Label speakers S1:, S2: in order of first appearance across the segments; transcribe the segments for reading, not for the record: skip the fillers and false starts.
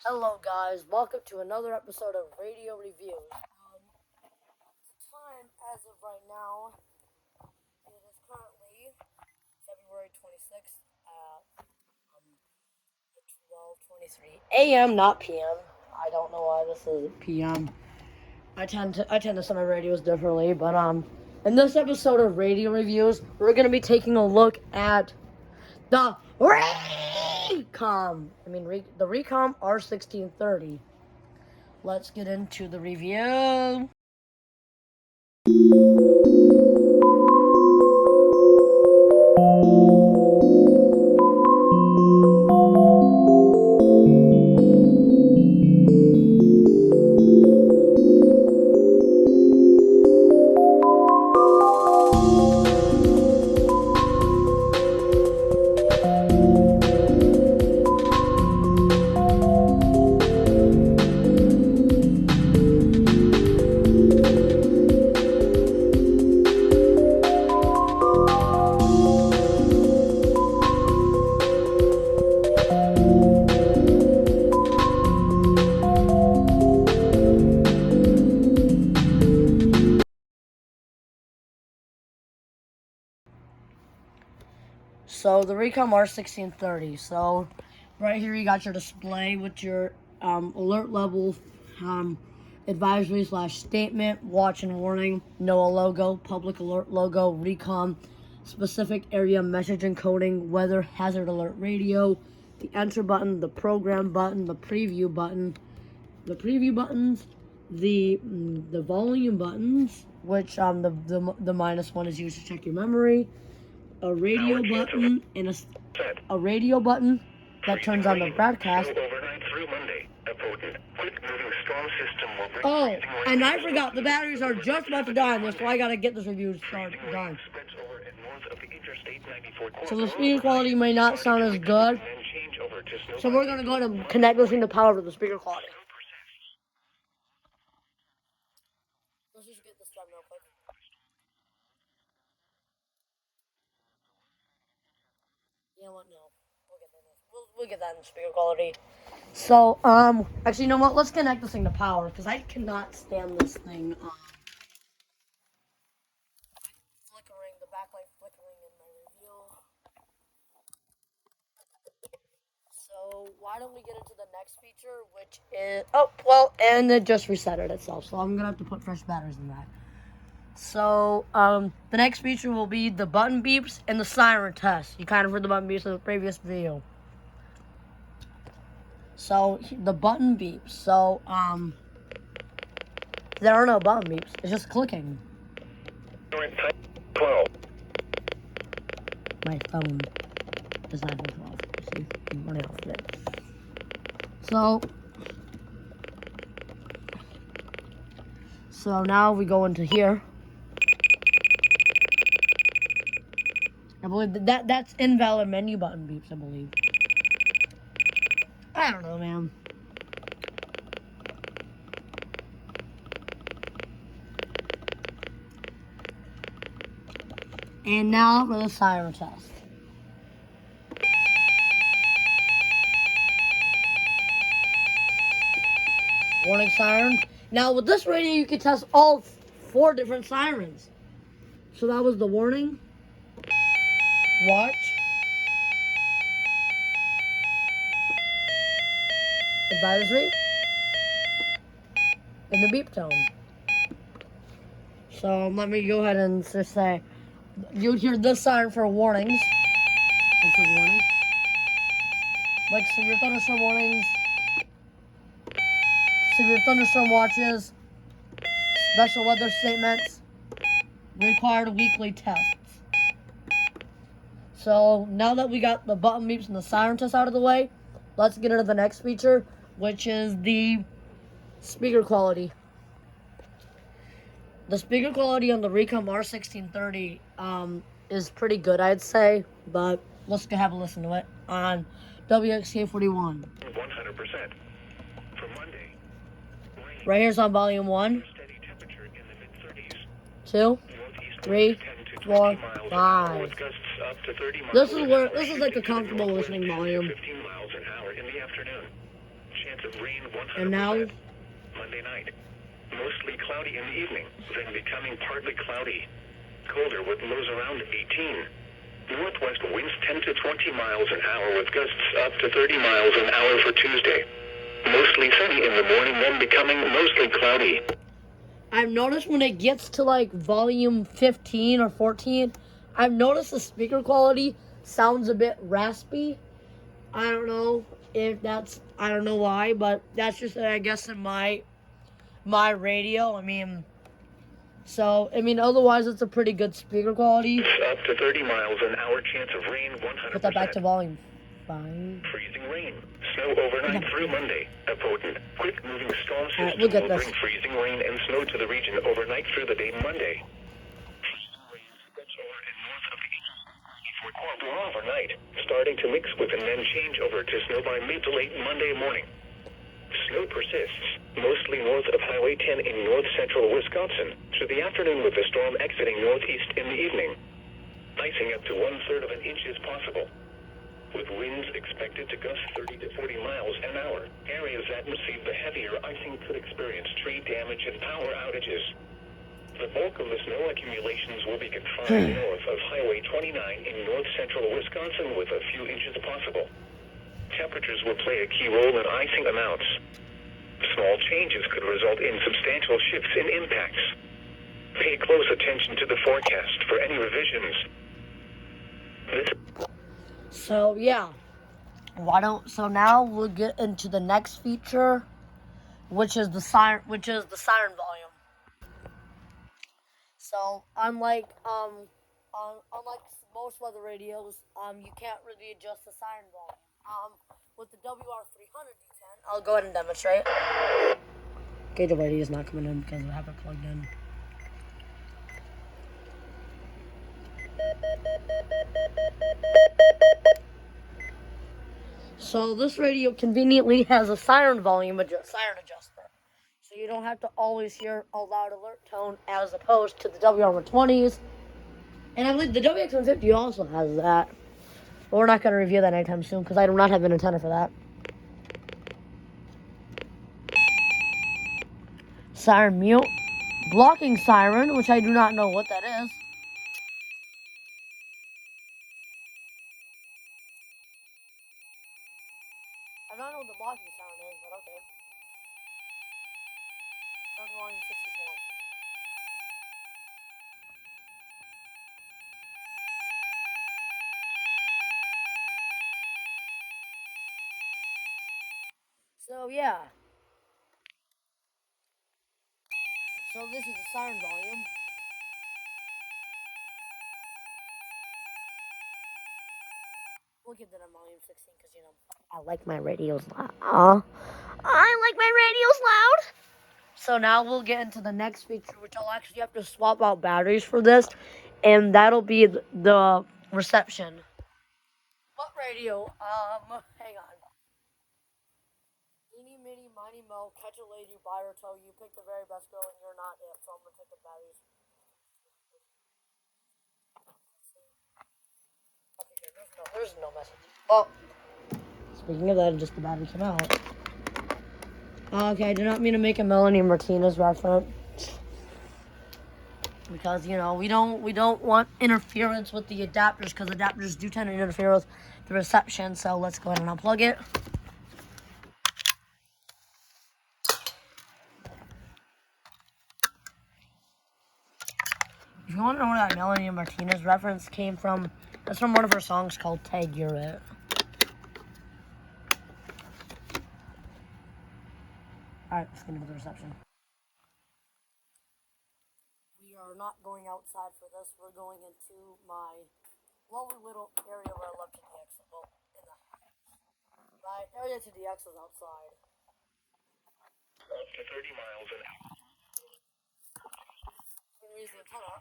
S1: Hello guys, welcome to another episode of Radio Reviews. The time as of right now, it is currently February 26th at 12:23 a.m. not p.m. I don't know why this is p.m. I tend to set my radios differently, but in this episode of Radio Reviews, we're gonna be taking a look at the Reecom. The Reecom R-1630. Let's get into the review. So the Reecom R-1630. So right here you got your display with your alert level, advisory / statement, watch and warning, NOAA logo, public alert logo, Reecom, specific area message encoding, weather hazard alert radio, the enter button, the program button, the preview button, the preview buttons, the volume buttons, which the minus one is used to check your memory, a radio button, and a radio button that turns on the broadcast. Oh, and I forgot, the batteries are just about to die on this, so I gotta get this review started done. So the speaker quality may not sound as good, so we're gonna go ahead and connect this into power for the speaker quality. Let's just get this done real quick. You know what? No, we'll get that in speaker quality. So, actually, you know what? Let's connect this thing to power, because I cannot stand this thing, flickering, the backlight flickering in my review. So, why don't we get into the next feature, which is, and it just resetted itself, so I'm gonna have to put fresh batteries in that. So, the next feature will be the button beeps and the siren test. You kind of heard the button beeps in the previous video. So, the button beeps. So, there are no button beeps. It's just clicking.
S2: 12.
S1: My phone is iPhone 12. See, I'm running off of it. So now we go into here. I believe that's invalid menu button beeps, I believe. I don't know, man. And now for the siren test. Warning siren. Now with this radio you can test all 4 different sirens. So that was the warning. Watch. Advisory. And the beep tone. So let me go ahead and just say, you'd hear this siren for warnings. This is warning. Like severe thunderstorm warnings, severe thunderstorm watches, special weather statements, required weekly tests. So now that we got the button beeps and the siren test out of the way, let's get into the next feature, which is the speaker quality. The speaker quality on the Reecom R-1630 is pretty good, I'd say, but let's go have a listen to it on WXK41.
S2: 100%. For Monday.
S1: Right here's on volume 1, 2, 3, 4, 5. This is like a comfortable listening volume.
S2: 15 miles an hour in the afternoon. Chance of rain 100%.
S1: And now,
S2: Monday night. Mostly cloudy in the evening, then becoming partly cloudy. Colder with lows around 18. Northwest winds 10 to 20 miles an hour with gusts up to 30 miles an hour for Tuesday. Mostly sunny in the morning, then becoming mostly cloudy.
S1: I've noticed when it gets to like volume 15 or 14, I've noticed the speaker quality sounds a bit raspy. I don't know if that's, I don't know why, but that's just, I guess, in my radio. Otherwise it's a pretty good speaker quality.
S2: Up to 30 miles an hour, chance of rain 100%.
S1: Put that back to volume 5.
S2: Freezing rain. Snow overnight through Monday. A potent, quick-moving storm system
S1: we'll get
S2: will
S1: this.
S2: bring freezing rain and snow to the region overnight through the day Monday. Freezing rain spreads over and north of the east overnight, starting to mix with and then change over to snow by mid to late Monday morning. Snow persists, mostly north of Highway 10 in north-central Wisconsin, through the afternoon with the storm exiting northeast in the evening. Icing up to 1/3 of an inch is possible, with winds expected to gust 30 to 40 miles an hour. Areas that receive the heavier icing could experience tree damage and power outages. The bulk of the snow accumulations will be confined north of Highway 29 in north-central Wisconsin with a few inches possible. Temperatures will play a key role in icing amounts. Small changes could result in substantial shifts in impacts. Pay close attention to the forecast for any revisions.
S1: So yeah, so now we'll get into the next feature, which is the siren volume. So unlike most weather radios, you can't really adjust the siren volume. With the WR-310, I'll go ahead and demonstrate. Okay, the radio is not coming in because I have it plugged in. So this radio conveniently has a siren adjuster. So you don't have to always hear a loud alert tone as opposed to the WR-120s. And I believe the WX-150 also has that. But we're not going to review that anytime soon because I do not have an antenna for that. Siren mute. Blocking siren, which I do not know what that is. I don't know what the blocking siren is, but okay. Turn to volume 64. So yeah. So this is the siren volume. We'll give that a volume 16 because, I like my radios loud. I like my radios loud. So now we'll get into the next feature, which I'll actually have to swap out batteries for this. And that'll be the reception. What radio? Hang on. Eeny, meeny, miny, mo, catch a lady, buy her toe. You pick the very best girl and you're not it. So I'm going to take the batteries. Okay, there's no message. Well, speaking of that, just the battery came out. Okay, I did not mean to make a Melanie Martinez reference. Because, we don't want interference with the adapters, because adapters do tend to interfere with the reception. So let's go ahead and unplug it. If you want to know where that Melanie Martinez reference came from, that's from one of her songs called Tag You're It. Alright, let's get into the reception. We are not going outside for this. We're going into my lovely little area where I love to DX. Well, in the right area to DX is outside.
S2: Up to 30 miles an hour.
S1: Use the antenna.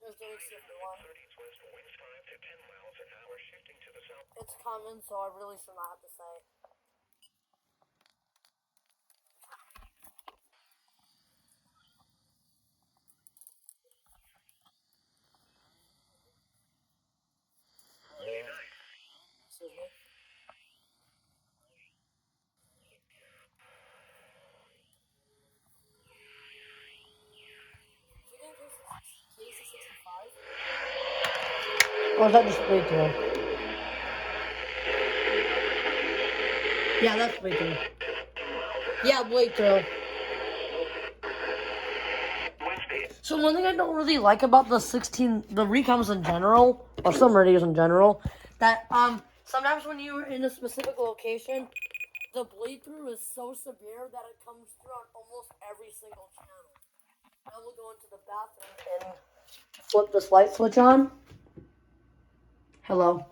S1: There's the HC51.
S2: 30s west winds 5 to 10 miles an hour, shifting to the south.
S1: It's coming, so I really should not have to say. Excuse me. Or is that just bleed through? Yeah, that's bleed through. Yeah, bleed through. So one thing I don't really like about the Reecoms in general, or some radios in general, that sometimes when you're in a specific location, the bleed through is so severe that it comes through on almost every single channel. Now we'll go into the bathroom and flip this light switch on. Hello.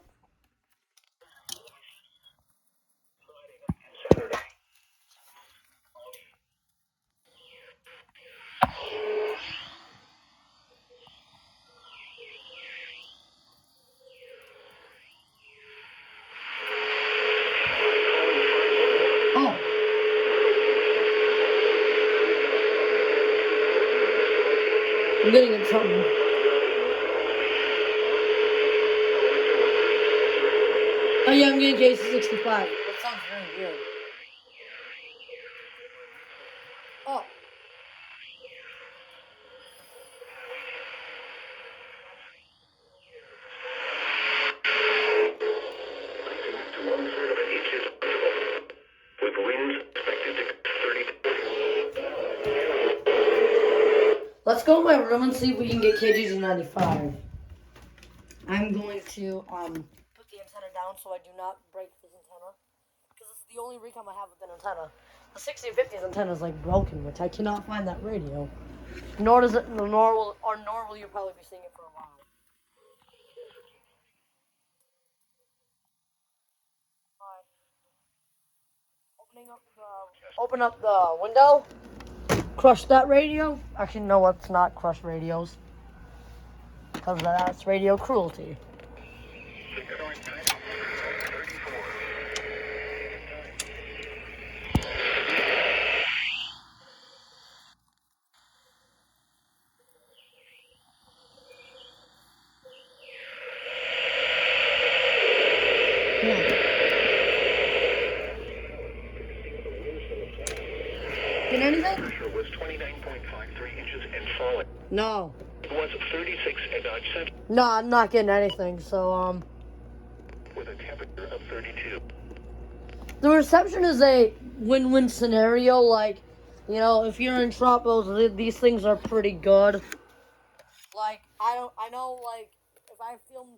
S1: Oh. I'm getting in trouble. Oh yeah, I'm getting JC65. That sounds very weird. Oh.
S2: To 1/3 of an inch is possible, with winds expected to 30.
S1: Let's go in my room and see if we can get KGG95. I'm going to put the antenna down so I do not break this antenna, because it's the only Reecom I have with an antenna. The 1650's antenna is like broken, which I cannot find that radio. Nor will you probably be seeing it for a while. Open up the window. Crush that radio. Actually, no, let's not crush radios, because that's radio cruelty. Get anything?
S2: Pressure was 29.53 inches and falling.
S1: No.
S2: It was 36 and odd cent.
S1: No, I'm not getting anything. So
S2: With a temperature of 32.
S1: the reception is a win-win scenario. Like, you know, if you're in Tropos, these things are pretty good. Like, I know, like, if I film,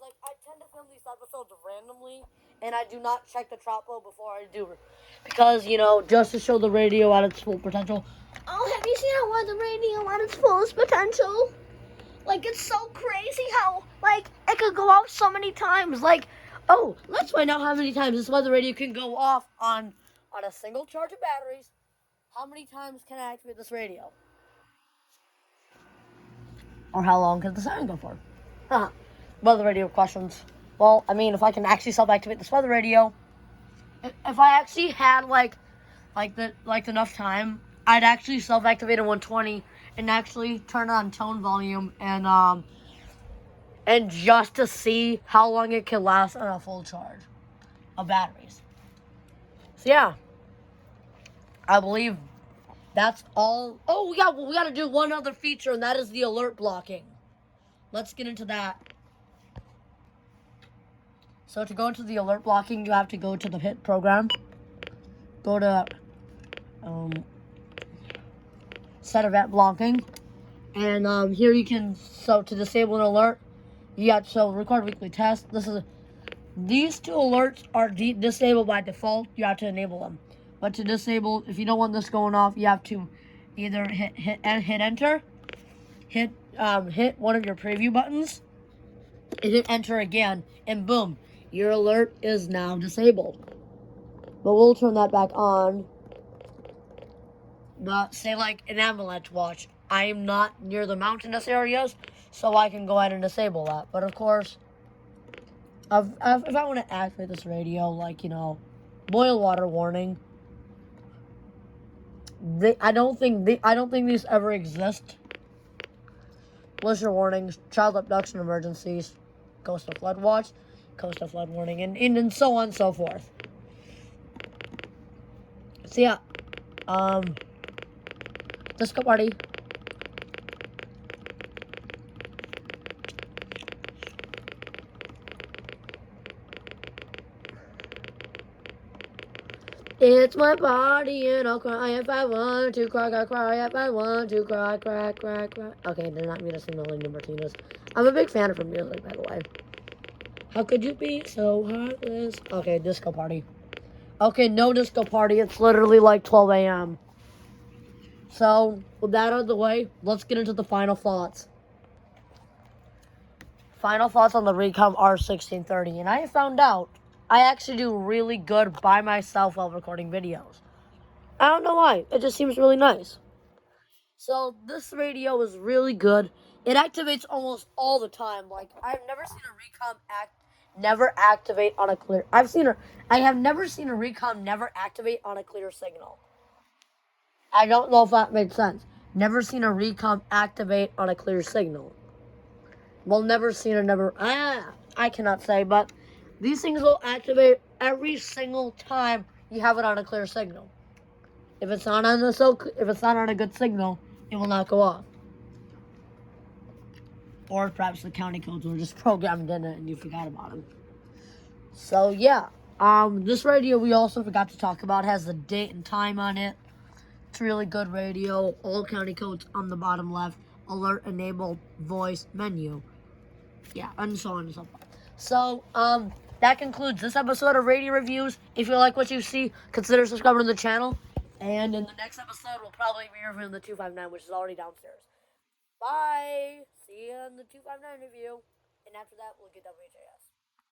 S1: like, I tend to film these episodes randomly, and I do not check the Tropo before I do it. Because, you know, just to show the radio at its full potential. Oh, have you seen how well the radio at its fullest potential? Like, it's so crazy how, like, it could go off so many times. Like, oh, let's find out how many times this weather radio can go off on a single charge of batteries. How many times can I activate this radio? Or how long can the siren go for? Haha. Weather radio questions. Well, I mean, if I can actually self-activate this weather radio, if I actually had like enough time, I'd actually self-activate a 120 and actually turn on tone volume and just to see how long it can last on a full charge of batteries. So yeah, I believe that's all. Oh yeah, well, we got to do one other feature, and that is the alert blocking. Let's get into that. So to go into the alert blocking, you have to go to the HIT program. Go to set event blocking, and here you can. So to disable an alert, you have to record weekly test. These two alerts are disabled by default. You have to enable them. But to disable, if you don't want this going off, you have to either hit enter, hit one of your preview buttons, and hit enter again, and boom, your alert is now disabled. But we'll turn that back on. But say like an avalanche watch, I am not near the mountainous areas, so I can go ahead and disable that. But of course, if I want to activate this radio, like, you know, boil water warning. I don't think these ever exist. Blizzard warnings, child abduction emergencies, coastal flood watch, coastal flood warning, and so on and so forth. So yeah, disco party. It's my party and I'll cry if I want to cry, cry, cry if I want to cry, cry, cry, cry. Okay, did not mean to sing Melinda Martinez. I'm a big fan of her music, by the way. How could you be so heartless? Okay, disco party. Okay, no disco party. It's literally like 12 a.m. So, with that out of the way, let's get into the final thoughts. Final thoughts on the Reecom R-1630. And I found out I actually do really good by myself while recording videos. I don't know why. It just seems really nice. So this radio is really good. It activates almost all the time. Like I've never seen a Reecom never activate on a clear. I have never seen a Reecom never activate on a clear signal. I don't know if that makes sense. Never seen a Reecom activate on a clear signal. Well, never seen a never. I cannot say, but these things will activate every single time you have it on a clear signal. If it's not on if it's not on a good signal, it will not go off. Or perhaps the county codes were just programmed in it and you forgot about them. So yeah, this radio we also forgot to talk about has the date and time on it. It's really good radio. All county codes on the bottom left. Alert enabled voice menu. Yeah, and so on and so forth. So that concludes this episode of Radio Reviews. If you like what you see, consider subscribing to the channel. And in the next episode, we'll probably be reviewing the 259, which is already downstairs. Bye. See you in the 259 review. And after that, we'll get WJS.